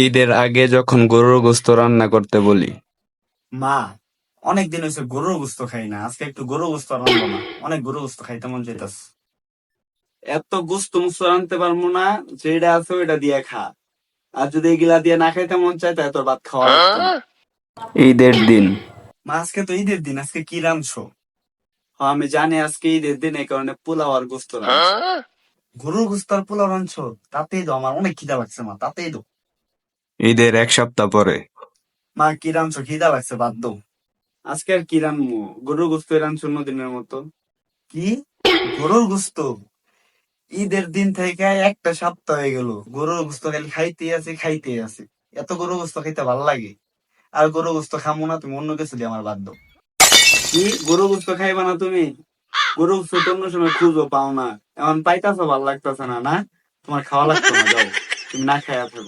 ঈদের আগে যখন গরুর গোস্ত রান্না করতে বলি, মা, অনেকদিন হয়েছে গরুর গোস্ত খাই না। আজকে একটু গরুর গোস্ত রান্নবো না, অনেক গরুর গোস্ত খাইতে মন চাইতাছে। এত গোস্ত মুস্ত রানতে পারবো না, যেটা আছে ওইটা দিয়ে খা। আর যদি এগুলা দিয়ে না খাইতে মন চায় তাহলে তোর ভাত খাওয়া লাগতো না। ঈদের দিন। মা, আজকে তো ঈদের দিন, আজকে কি রাঁধছো? হ্যাঁ, আমি জানি আজকে ঈদের দিন, এই কারণে পোলাও আর গোস্ত রাঁধছি। গরুর গোস্ত আর পোলাও রাঁধছো? তাতেই দাও, আমার অনেক খিদা লাগছে মা, তাতেই দাও। ঈদের এক সপ্তাহ পরে। মা, কি রাঁধছো? খিদা লাগছে, বাদ দাও। আজকে আর কি রানবো, গরুর গোস্ত রানছি অন্যদিনের মতো। কি? গরুর গোস্ত? ঈদের দিন থেকে একটা সপ্তাহ হয়ে গেল, গরুর গোস্ত খালি খাইতেই আছে, খাইতেই আছে। এত গরুর গোস্ত খাইতে ভালো লাগে? আর গরুর গোস্ত খামো না, তুমি অন্য কিছু দিয়ে আমার বাদ দাও। কি, গরুর গোস্ত খাইবা না তুমি? গরুর গোস্ত তো অন্য সময় খুঁজো পাও না, এখন পাইতাছো, ভাল লাগতাছে না না? তোমার খাওয়া লাগতো না, যাও, তুমি না খাইয়া থাকো।